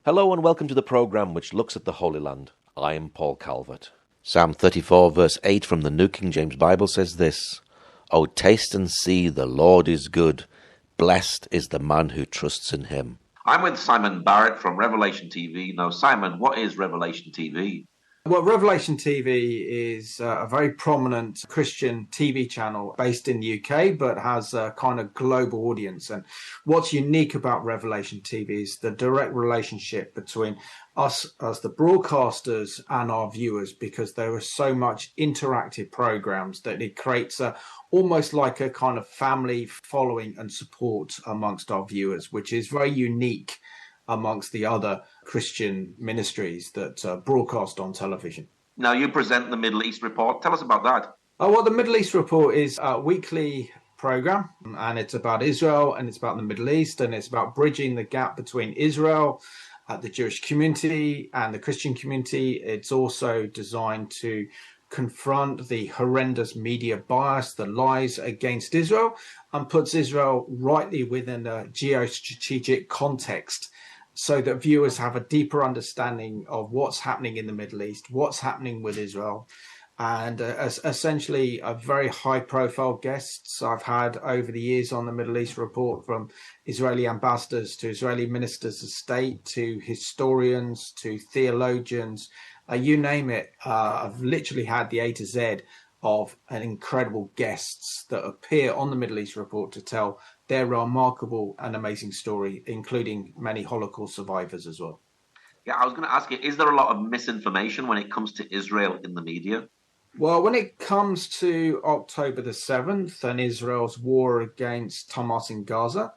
Hello and welcome to the programme which looks at the Holy Land. I am Paul Calvert. Psalm 34 verse 8 from the New King James Bible says this: "O taste and see, the Lord is good. Blessed is the man who trusts in him." I'm with Simon Barret from Revelation TV. Now, Simon, what is Revelation TV? Well, Revelation TV is a very prominent Christian TV channel based in the UK, but has a kind of global audience. And what's unique about Revelation TV is the direct relationship between us as the broadcasters and our viewers, because there are so much interactive programs that it creates almost like a kind of family following and support amongst our viewers, which is very unique amongst the other Christian ministries that broadcast on television. Now, you present the Middle East Report. Tell us about that. Well, the Middle East Report is a weekly program, and it's about Israel, and it's about the Middle East, and it's about bridging the gap between Israel, the Jewish community, and the Christian community. It's also designed to confront the horrendous media bias, the lies against Israel, and puts Israel rightly within a geostrategic context, so that viewers have a deeper understanding of what's happening in the Middle East, what's happening with Israel, and essentially a very high-profile guests I've had over the years on the Middle East Report, from Israeli ambassadors to Israeli ministers of state to historians to theologians, you name it. I've literally had the A to Z of an incredible guests that appear on the Middle East Report to tell their remarkable and amazing story, including many Holocaust survivors as well. Yeah, I was going to ask you, is there a lot of misinformation when it comes to Israel in the media? Well, when it comes to October the 7th and Israel's war against Hamas in Gaza,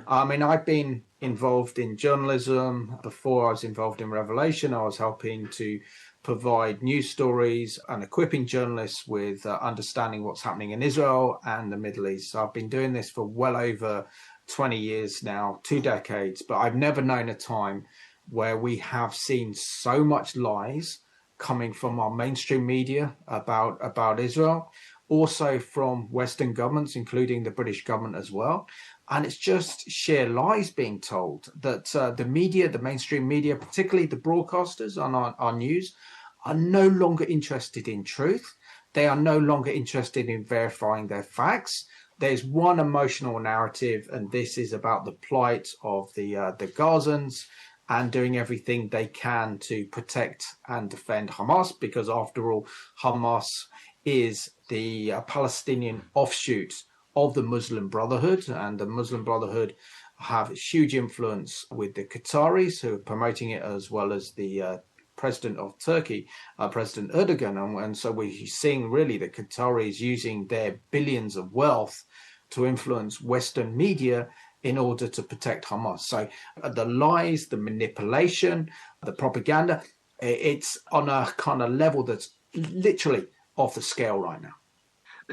I've been involved in journalism. Before I was involved in Revelation, I was helping to provide news stories and equipping journalists with understanding what's happening in Israel and the Middle East. So I've been doing this for well over 20 years now, 2 decades, but I've never known a time where we have seen so much lies coming from our mainstream media about Israel, also from Western governments, including the British government as well. And it's just sheer lies being told that the media, the mainstream media, particularly the broadcasters on our news, are no longer interested in truth. They are no longer interested in verifying their facts. There's one emotional narrative, and this is about the plight of the Gazans and doing everything they can to protect and defend Hamas, because after all, Hamas is the Palestinian offshoot of the Muslim Brotherhood, and the Muslim Brotherhood have huge influence with the Qataris, who are promoting it, as well as the president of Turkey, President Erdogan. And so we're seeing really the Qataris using their billions of wealth to influence Western media in order to protect Hamas. So the lies, the manipulation, the propaganda, it's on a kind of level that's literally off the scale right now.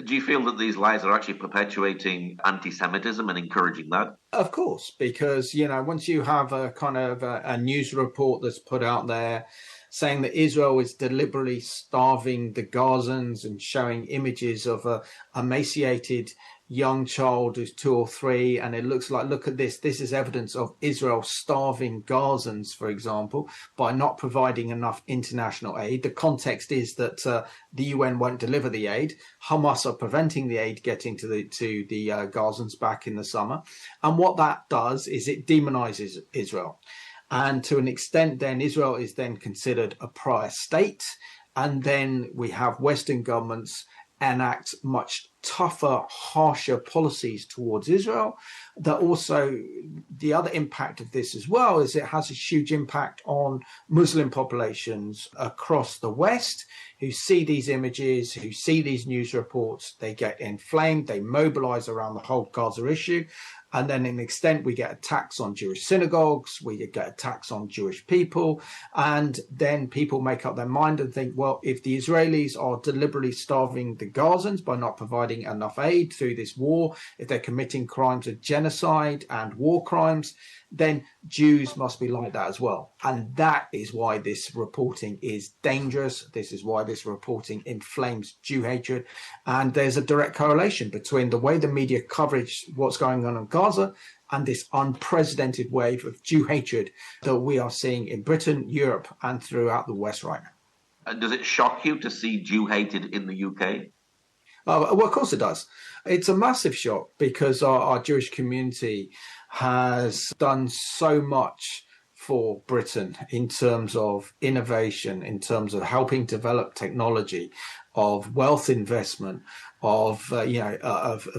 Do you feel that these lies are actually perpetuating anti-Semitism and encouraging that? Of course, because, once you have a kind of a news report that's put out there saying that Israel is deliberately starving the Gazans and showing images of a emaciated young child who's 2 or 3, and it looks like, look at this is evidence of Israel starving Gazans, for example, by not providing enough international aid. The context is that the UN won't deliver the aid. Hamas are preventing the aid getting to the Gazans back in the summer, and what that does is it demonizes Israel. And to an extent, then Israel is then considered a pariah state. And then we have Western governments enact much tougher, harsher policies towards Israel. That also, the other impact of this as well is it has a huge impact on Muslim populations across the West who see these images, who see these news reports. They get inflamed, they mobilize around the whole Gaza issue. And then in an extent, we get attacks on Jewish synagogues, we get attacks on Jewish people. And then people make up their mind and think, well, if the Israelis are deliberately starving the Gazans by not providing enough aid through this war, if they're committing crimes of genocide and war crimes, then Jews must be like that as well. And that is why this reporting is dangerous. This is why this reporting inflames Jew hatred. And there's a direct correlation between the way the media coverage what's going on in Gaza and this unprecedented wave of Jew hatred that we are seeing in Britain, Europe, and throughout the West right now. Does it shock you to see Jew hated in the UK? Well, of course it does. It's a massive shock because our Jewish community has done so much for Britain in terms of innovation, in terms of helping develop technology, of wealth investment, of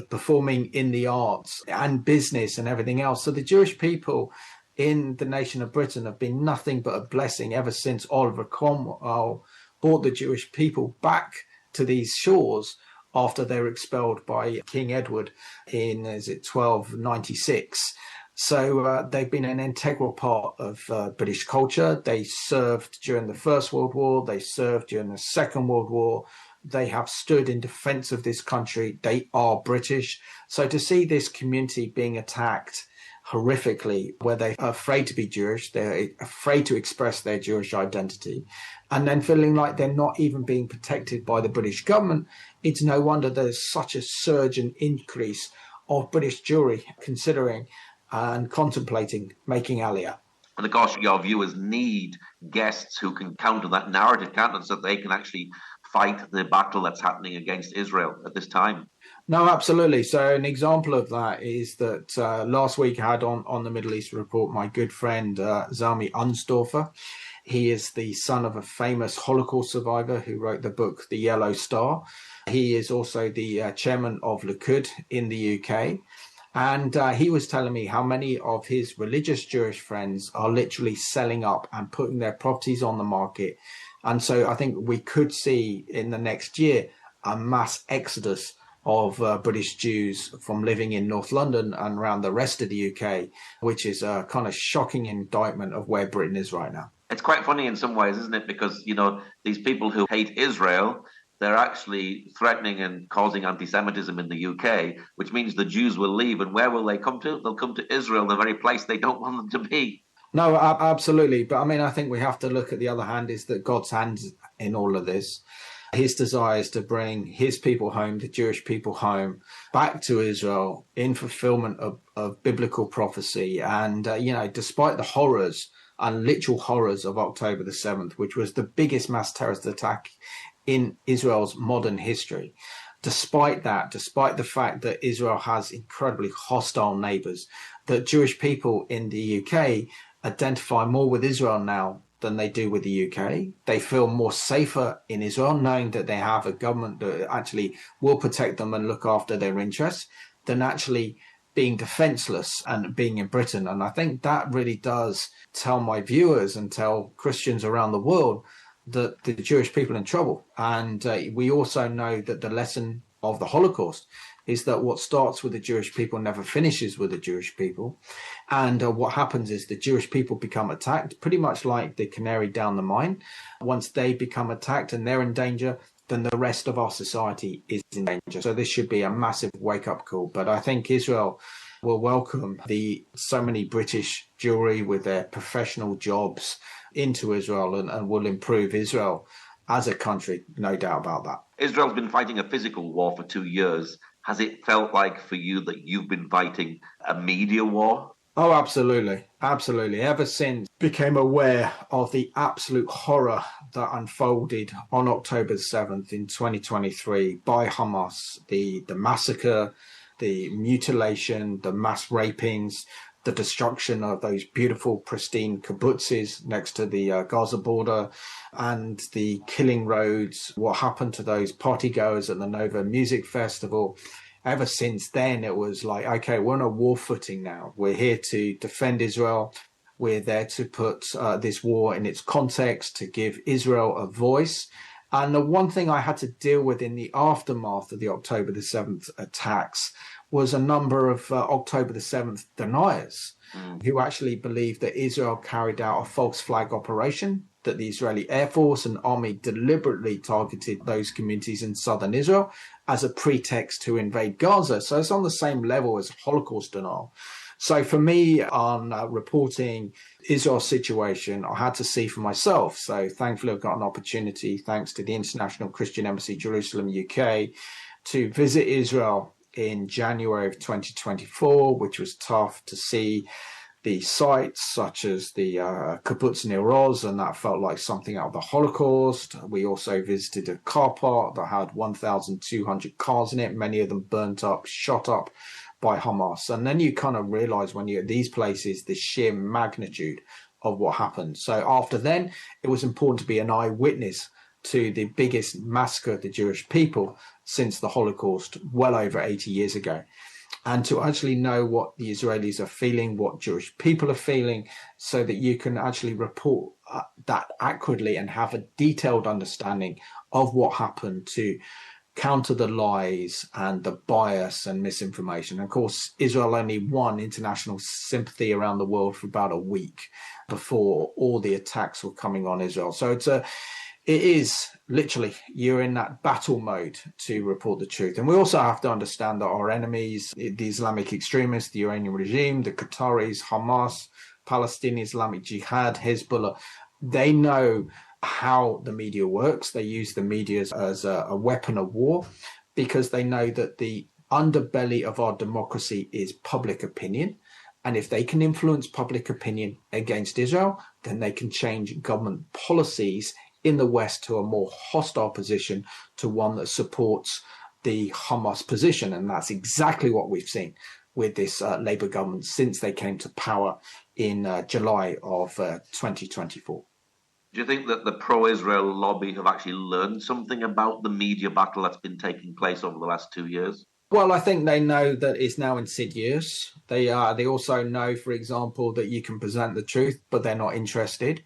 performing in the arts and business and everything else. So the Jewish people in the nation of Britain have been nothing but a blessing ever since Oliver Cromwell brought the Jewish people back to these shores after they were expelled by King Edward in 1296. So they've been an integral part of British culture. They served during the First World War. They served during the Second World War. They have stood in defense of this country. They are British. So to see this community being attacked horrifically, where they're afraid to be Jewish, they're afraid to express their Jewish identity, and then feeling like they're not even being protected by the British government, it's no wonder there's such a surge and increase of British Jewry considering and contemplating making Aliyah. And of course, your viewers need guests who can counter that narrative, can't they, so that they can actually fight the battle that's happening against Israel at this time. No, absolutely. So an example of that is that last week I had on the Middle East Report my good friend Zalmi Unsdorfer. He is the son of a famous Holocaust survivor who wrote the book The Yellow Star. He is also the chairman of Likud in the UK. And he was telling me how many of his religious Jewish friends are literally selling up and putting their properties on the market. And so I think we could see in the next year a mass exodus of British Jews from living in North London and around the rest of the UK, which is a kind of shocking indictment of where Britain is right now. It's quite funny in some ways, isn't it? Because, you know, these people who hate Israel, they're actually threatening and causing anti-Semitism in the UK, which means the Jews will leave. And where will they come to? They'll come to Israel, the very place they don't want them to be. No, absolutely. But I mean, I think we have to look at the other hand is that God's hand in all of this. His desire is to bring his people home, the Jewish people home, back to Israel in fulfillment of biblical prophecy. And, despite the horrors and literal horrors of October the 7th, which was the biggest mass terrorist attack in Israel's modern history, despite the fact that Israel has incredibly hostile neighbors, that Jewish people in the UK identify more with Israel now than they do with the UK. They feel more safer in Israel, knowing that they have a government that actually will protect them and look after their interests, than actually being defenseless and being in Britain. And I think that really does tell my viewers and tell Christians around the world that the Jewish people are in trouble. And we also know that the lesson of the Holocaust is that what starts with the Jewish people never finishes with the Jewish people. And what happens is the Jewish people become attacked, pretty much like the canary down the mine. Once they become attacked and they're in danger, then the rest of our society is in danger. So this should be a massive wake-up call. But I think Israel will welcome so many British Jewry with their professional jobs into Israel and will improve Israel as a country, no doubt about that. Israel's been fighting a physical war for 2 years. Has it felt like for you that you've been fighting a media war? Oh, absolutely. Absolutely. Ever since I became aware of the absolute horror that unfolded on October 7th in 2023 by Hamas, the massacre, the mutilation, the mass rapings, the destruction of those beautiful, pristine kibbutzes next to the Gaza border, and the killing roads, what happened to those partygoers at the Nova Music Festival. Ever since then, it was like, okay, we're on a war footing now. We're here to defend Israel. We're there to put this war in its context, to give Israel a voice. And the one thing I had to deal with in the aftermath of the October the 7th attacks was a number of October the 7th deniers who actually believed that Israel carried out a false flag operation, that the Israeli Air Force and Army deliberately targeted those communities in southern Israel as a pretext to invade Gaza. So it's on the same level as Holocaust denial. So for me, on reporting Israel's situation, I had to see for myself. So thankfully, I've got an opportunity, thanks to the International Christian Embassy, Jerusalem, UK, to visit Israel in January of 2024, which was tough to see the sites such as the Kibbutz Nir Oz, and that felt like something out of the Holocaust. We also visited a car park that had 1,200 cars in it, many of them burnt up, shot up by Hamas. And then you kind of realize when you're at these places, the sheer magnitude of what happened. So after then, it was important to be an eyewitness to the biggest massacre of the Jewish people since the Holocaust, well over 80 years ago. And to actually know what the Israelis are feeling, what Jewish people are feeling, so that you can actually report that accurately and have a detailed understanding of what happened to counter the lies and the bias and misinformation. Of course, Israel only won international sympathy around the world for about a week before all the attacks were coming on Israel. So it is literally, you're in that battle mode to report the truth. And we also have to understand that our enemies, the Islamic extremists, the Iranian regime, the Qataris, Hamas, Palestinian Islamic Jihad, Hezbollah, they know how the media works. They use the media as a weapon of war because they know that the underbelly of our democracy is public opinion. And if they can influence public opinion against Israel, then they can change government policies in the West to a more hostile position, to one that supports the Hamas position. And that's exactly what we've seen with this Labour government since they came to power in July of 2024. Do you think that the pro-Israel lobby have actually learned something about the media battle that's been taking place over the last 2 years? Well, I think they know that it's now insidious. They also know, for example, that you can present the truth, but they're not interested.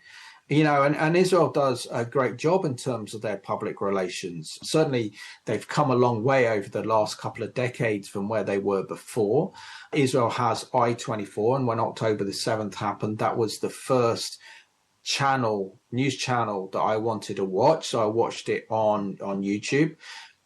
You know, and Israel does a great job in terms of their public relations. Certainly, they've come a long way over the last couple of decades from where they were before. Israel has I-24, and when October the 7th happened, that was the first news channel that I wanted to watch. So I watched it on YouTube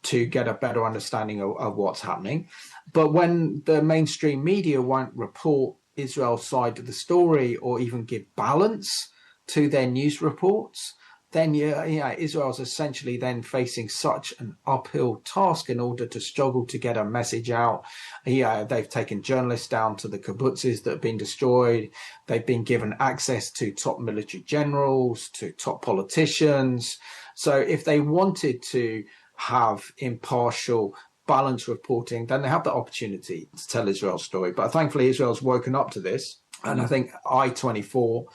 to get a better understanding of what's happening. But when the mainstream media won't report Israel's side of the story or even give balance to their news reports, then Israel's essentially then facing such an uphill task in order to struggle to get a message out. They've taken journalists down to the kibbutzes that have been destroyed. They've been given access to top military generals, to top politicians. So if they wanted to have impartial, balanced reporting, then they have the opportunity to tell Israel's story. But thankfully, Israel's woken up to this. And I think I-24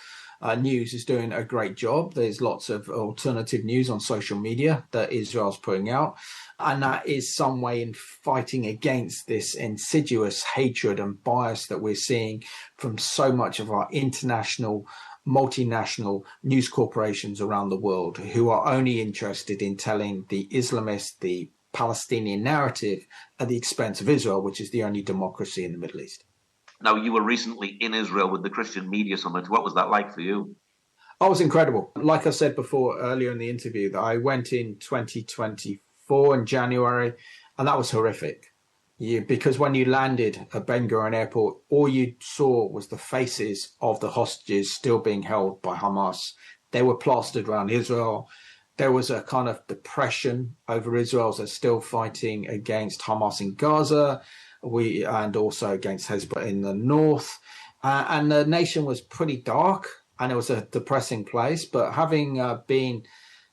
News is doing a great job. There's lots of alternative news on social media that Israel's putting out. And that is some way in fighting against this insidious hatred and bias that we're seeing from so much of our international, multinational news corporations around the world who are only interested in telling the Islamist, the Palestinian narrative at the expense of Israel, which is the only democracy in the Middle East. Now, you were recently in Israel with the Christian Media Summit. What was that like for you? Oh, it was incredible. Like I said before earlier in the interview, that I went in 2024 in January, and that was horrific. Because when you landed at Ben Gurion Airport, all you saw was the faces of the hostages still being held by Hamas. They were plastered around Israel. There was a kind of depression over Israel as they're still fighting against Hamas in Gaza. And also against Hezbollah in the north. And the nation was pretty dark and it was a depressing place. But having been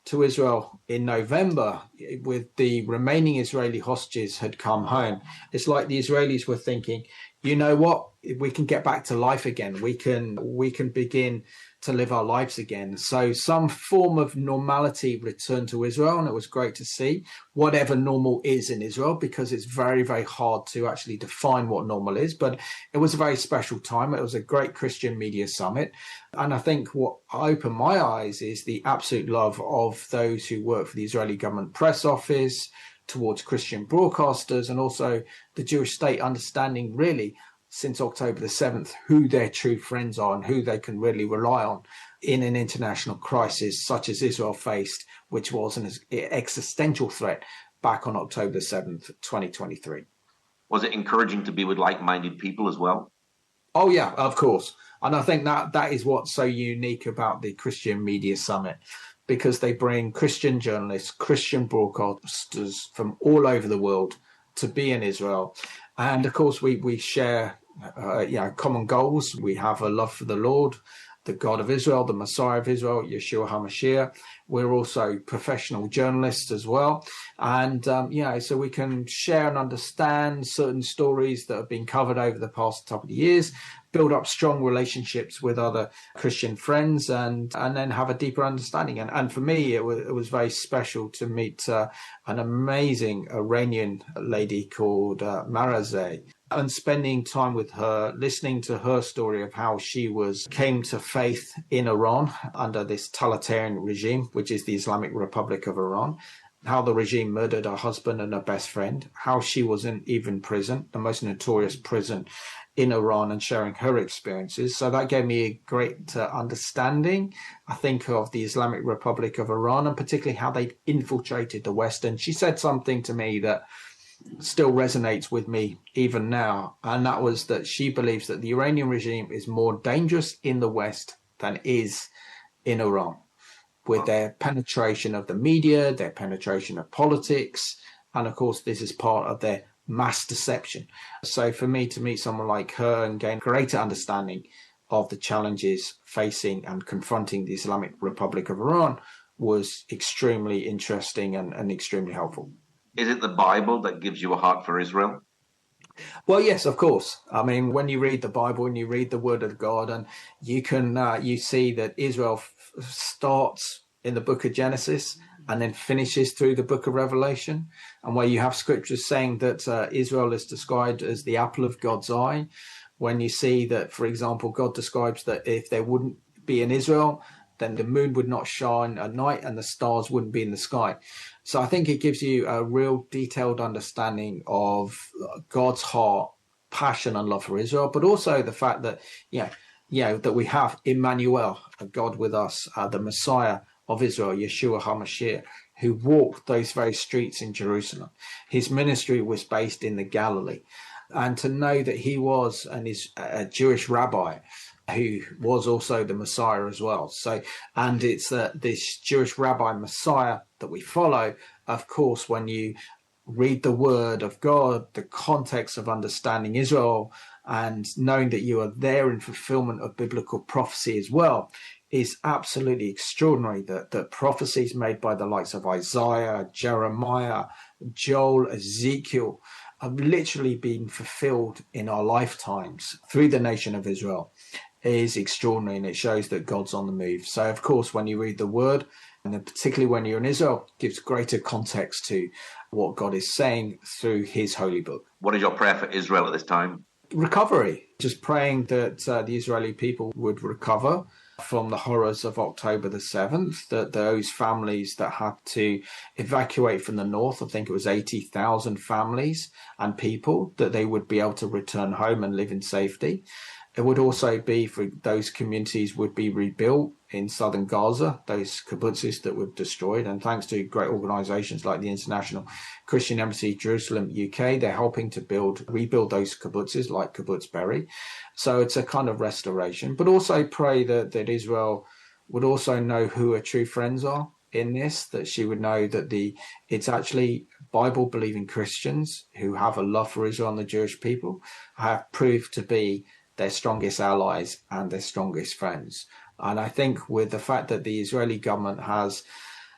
to Israel in November with the remaining Israeli hostages had come home, it's like the Israelis were thinking, you know what, we can get back to life again. We can begin to live our lives again. So some form of normality returned to Israel, and it was great to see whatever normal is in Israel, because it's very, very hard to actually define what normal is. But it was a very special time. It was a great Christian media summit. And I think what opened my eyes is the absolute love of those who work for the Israeli government press office towards Christian broadcasters, and also the Jewish state understanding really since October the 7th, who their true friends are and who they can really rely on in an international crisis such as Israel faced, which was an existential threat back on October the 7th, 2023. Was it encouraging to be with like-minded people as well? Oh, yeah, of course. And I think that is what's so unique about the Christian Media Summit, because they bring Christian journalists, Christian broadcasters from all over the world to be in Israel. And of course, we share common goals. We have a love for the Lord, the God of Israel, the Messiah of Israel, Yeshua HaMashiach. We're also professional journalists as well. And, so we can share and understand certain stories that have been covered over the past couple of years, build up strong relationships with other Christian friends, and then have a deeper understanding. And for me, it was very special to meet an amazing Iranian lady called Marazeh, and spending time with her, listening to her story of how she came to faith in Iran under this totalitarian regime, which is the Islamic Republic of Iran, how the regime murdered her husband and her best friend, how she was in even prison, the most notorious prison in Iran, and sharing her experiences. So that gave me a great understanding, I think, of the Islamic Republic of Iran, and particularly how they infiltrated the West. And she said something to me that still resonates with me even now, and that was that she believes that the Iranian regime is more dangerous in the West than is in Iran, with their penetration of the media, their penetration of politics, and of course this is part of their mass deception. So for me to meet someone like her and gain greater understanding of the challenges facing and confronting the Islamic Republic of Iran was extremely interesting and extremely helpful. Is it the Bible that gives you a heart for Israel? Well, yes, of course. I mean, when you read the Bible and you read the Word of God, and you see that Israel starts in the book of Genesis and then finishes through the book of Revelation, and where you have scriptures saying that Israel is described as the apple of God's eye. When you see that, for example, God describes that if there wouldn't be in Israel, then the moon would not shine at night and the stars wouldn't be in the sky. So I think it gives you a real detailed understanding of God's heart, passion and love for Israel, but also the fact that, that we have Emmanuel, a God with us, the Messiah of Israel, Yeshua HaMashiach, who walked those very streets in Jerusalem. His ministry was based in the Galilee. And to know that he was a Jewish rabbi who was also the Messiah as well. So, and it's this Jewish rabbi Messiah that we follow. Of course, when you read the word of God, the context of understanding Israel and knowing that you are there in fulfillment of biblical prophecy as well, is absolutely extraordinary. That prophecies made by the likes of Isaiah, Jeremiah, Joel, Ezekiel have literally been fulfilled in our lifetimes through the nation of Israel is extraordinary, and it shows that God's on the move. So, of course, when you read the word, and then particularly when you're in Israel, it gives greater context to what God is saying through his holy book. What is your prayer for Israel at this time? Recovery. Just praying that the Israeli people would recover from the horrors of October the 7th, that those families that had to evacuate from the north, I think it was 80,000 families and people, that they would be able to return home and live in safety. It would also be for those communities would be rebuilt in southern Gaza, those kibbutzes that were destroyed. And thanks to great organizations like the International Christian Embassy Jerusalem, UK, they're helping to rebuild those kibbutzes like Kibbutz Barret. So it's a kind of restoration, but also pray that Israel would also know who her true friends are in this, that she would know that it's actually Bible-believing Christians who have a love for Israel and the Jewish people have proved to be their strongest allies and their strongest friends. And I think with the fact that the Israeli government has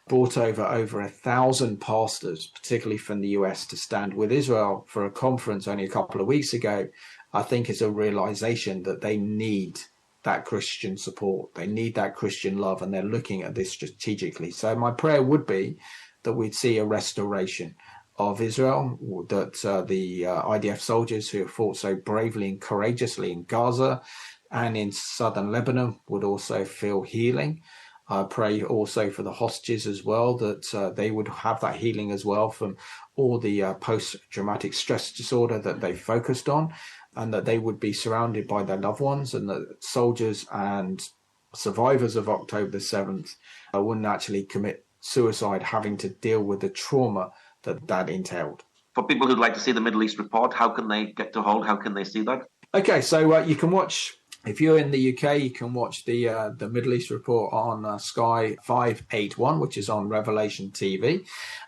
brought over 1,000 pastors, particularly from the US, to stand with Israel for a conference only a couple of weeks ago, I think it's a realization that they need that Christian support. They need that Christian love, and they're looking at this strategically. So my prayer would be that we'd see a restoration of Israel, that the IDF soldiers who have fought so bravely and courageously in Gaza and in southern Lebanon would also feel healing. I pray also for the hostages as well, that they would have that healing as well from all the post-traumatic stress disorder that they focused on, and that they would be surrounded by their loved ones, and that soldiers and survivors of October the 7th wouldn't actually commit suicide having to deal with the trauma that entailed. For people who'd like to see the Middle East Report, how can they get to hold? How can they see that? Okay, so you can watch If you're in the UK, you can watch the Middle East Report on Sky 581, which is on Revelation TV.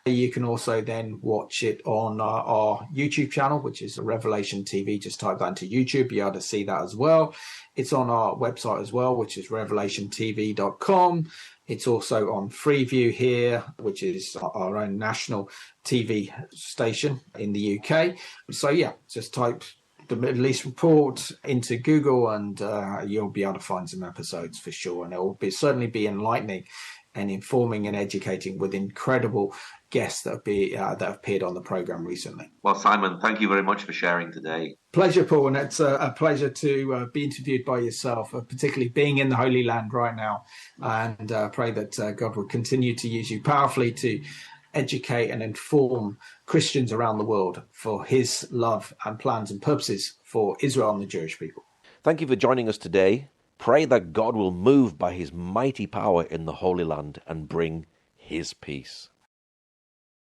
You can also then watch it on our YouTube channel, which is Revelation TV. Just type that into YouTube. You'll be able to see that as well. It's on our website as well, which is revelationtv.com. It's also on Freeview here, which is our own national TV station in the UK. So yeah, just type the Middle East Report into Google and you'll be able to find some episodes for sure. And it will certainly be enlightening and informing and educating with incredible guests that have appeared on the program recently. Well, Simon, thank you very much for sharing today. Pleasure, Paul, and it's a pleasure to be interviewed by yourself, particularly being in the Holy Land right now. And pray that God will continue to use you powerfully to educate and inform Christians around the world for his love and plans and purposes for Israel and the Jewish people. Thank you for joining us today. Pray that God will move by his mighty power in the Holy Land and bring his peace.